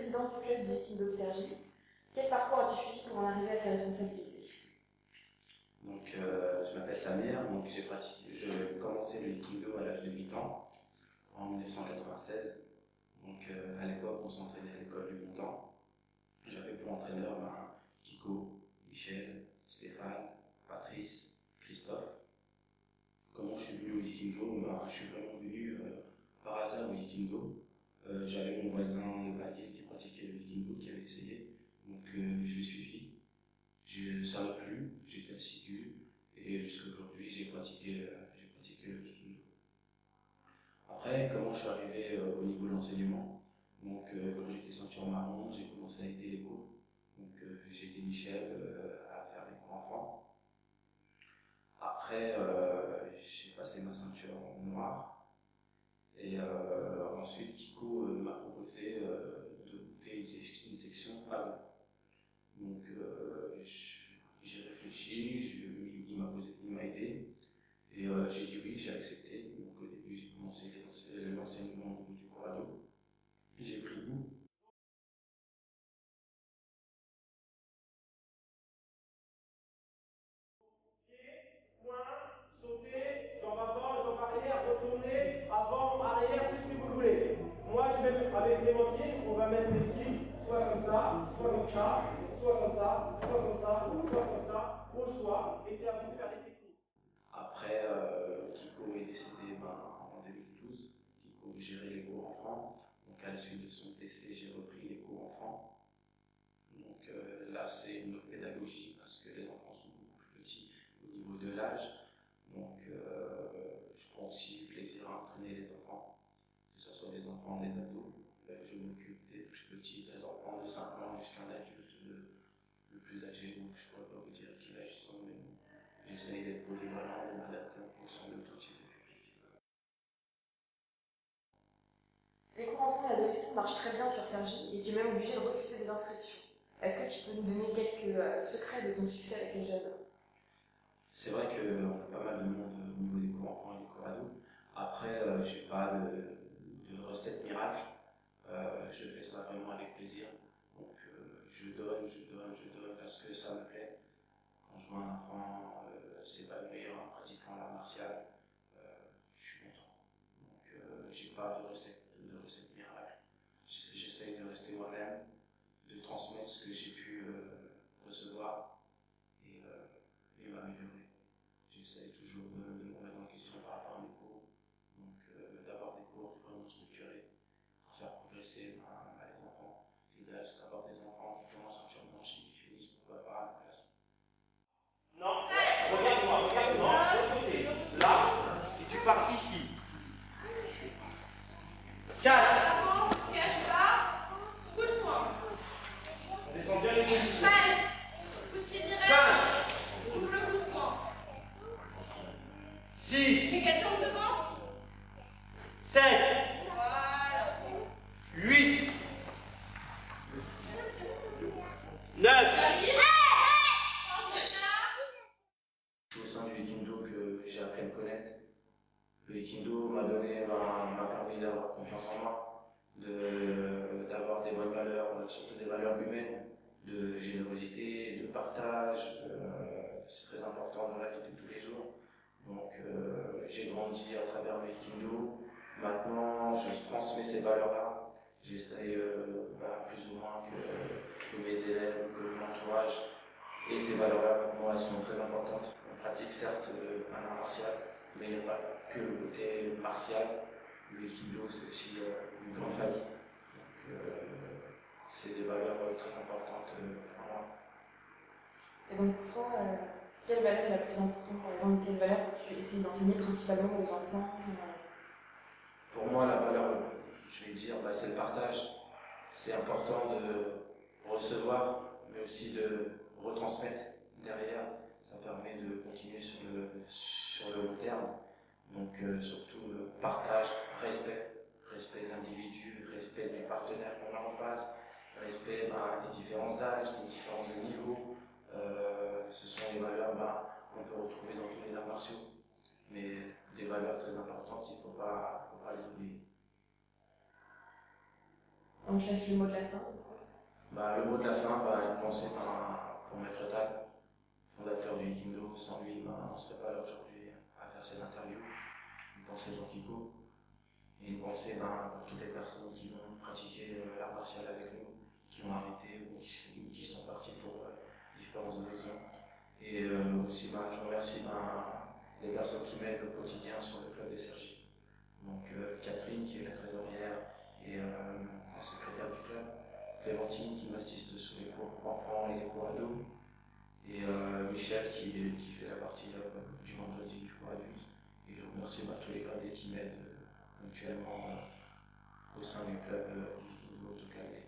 président du club du Aikido de Cergy. Quel parcours as-tu suivi pour en arriver à ces responsabilités? Donc, je m'appelle Samir, donc j'ai commencé le Aikido à l'âge de 8 ans, en 1996. Donc, à l'époque, on s'entraînait à l'école du Montant. J'avais pour entraîneur Kiko, Michel, Stéphane, Patrice, Christophe. Comment je suis venu au Aikido? Je suis vraiment venu par hasard au Aikido. J'avais mon voisin de palier qui pratiquait le Aikido, qui avait essayé. Donc, je l'ai suivi. Ça m'a plu, j'étais assidu et jusqu'à aujourd'hui j'ai pratiqué le Aikido. Après, comment je suis arrivé au niveau de l'enseignement? Donc, quand j'étais ceinture marron, j'ai commencé à aider les cours. Donc, j'ai aidé Michel à faire les cours enfants. Après, j'ai passé ma ceinture en noir. Et ensuite, Kiko m'a proposé de monter une section ado. Donc, j'ai réfléchi, il m'a aidé. Et j'ai dit oui, j'ai accepté. Donc, au début, j'ai commencé l'enseignement au niveau du cours ado. J'ai pris goût. Sauter, jambe avant, jambe arrière, retourner, avant, arrière, tout ce que vous voulez. Moi, je vais avec Clémentine, on va mettre les signes, soit comme ça, soit comme ça, soit comme ça, soit comme ça, soit comme ça, au choix, et c'est à vous de faire les techniques. Après, Kiko est décédé en 2012. Kiko gérait les cours enfants. Donc, à la suite de son décès, j'ai repris les cours enfants. Donc, là, c'est une autre pédagogie parce que les enfants sont beaucoup plus petits au niveau de l'âge. Donc, je prends aussi plaisir à entraîner les enfants, que ce soit des enfants, des ados. Je m'occupe des plus petits, des enfants de 5 ans jusqu'à un adulte le plus âgé. Donc, je ne pourrais pas vous dire quel âge ils sont, mais j'essaye d'être polyvalent, de m'adapter en fonction de tout type de public. Les cours enfants et adolescents marchent très bien sur Cergy et tu es même obligé de refuser des inscriptions. Est-ce que tu peux nous donner quelques secrets de ton succès avec les jeunes? C'est vrai qu'on a pas mal de monde au niveau des cours enfants et des cours ados. Après, j'ai pas de recette miracle. Je fais ça vraiment avec plaisir. Donc, je donne parce que ça me plaît. Quand je vois un enfant s'épanouir en pratiquant l'art martial, je suis content. Donc, j'ai pas de recette miracle. J'essaye de rester moi-même, de transmettre ce que j'ai pu recevoir et m'améliorer. J'essaye toujours de me remettre en question par rapport à mes cours, donc d'avoir des cours vraiment structurés pour faire progresser les enfants. L'idéal, c'est d'avoir des enfants qui commencent en blanche et qui finissent pourquoi pas à la place. Non, regarde-moi, regarde-moi. Là, si tu pars ici, cache. Cache pas, coup de poing. On descend bien les positions. Coup de pied direct, ouvre le coup de poing. 6, Fais quelle jambe devant? 7, Voilà. 8, 9. C'est au sein du Aikido que j'ai appris à me connaître. Le Aikido m'a permis d'avoir confiance en moi, d'avoir des bonnes valeurs, surtout des valeurs humaines, de générosité, de partage. C'est très important dans la vie de tous les jours. Donc, j'ai grandi à travers le Aikido. Maintenant, je transmets ces valeurs-là. J'essaye plus ou moins que mes élèves, que mon entourage. Et ces valeurs-là, pour moi, elles sont très importantes. On pratique certes un art martial, mais il n'y a pas que le côté martial. Le Aikido, c'est aussi une grande famille. Donc, c'est des valeurs très importantes pour moi. Et donc pour toi, quelle valeur est la plus importante? Par exemple, quelle valeur tu essaies d'enseigner principalement aux enfants? Pour moi, la valeur, je vais dire, c'est le partage. C'est important de recevoir, mais aussi de retransmettre derrière. Ça permet de continuer sur le long terme. Donc surtout partage, respect de l'individu, respect du partenaire qu'on a en face, respect des différences d'âge, des différences de niveau. Ce sont des valeurs qu'on peut retrouver dans tous les arts martiaux, mais des valeurs très importantes, il ne faut pas les oublier. On te laisse le mot de la fin. Le mot de la fin, une pensée pour Maître Tal, fondateur du Aikido. Sans lui, on ne serait pas là aujourd'hui à faire cette interview. Une pensée pour Kiko. Et une pensée pour toutes les personnes qui vont pratiquer l'art martial avec nous, qui ont arrêté ou qui sont partis pour différents horizons. Et aussi, je remercie les personnes qui m'aident au quotidien sur le club des Sergi. Donc Catherine, qui est la trésorière et la secrétaire du club, Clémentine, qui m'assiste sur les cours pour enfants et les cours ados, et Michel, qui fait la partie du vendredi du cours adulte. Et je remercie tous les gradés qui m'aident ponctuellement au sein du club du Aikido Tokale.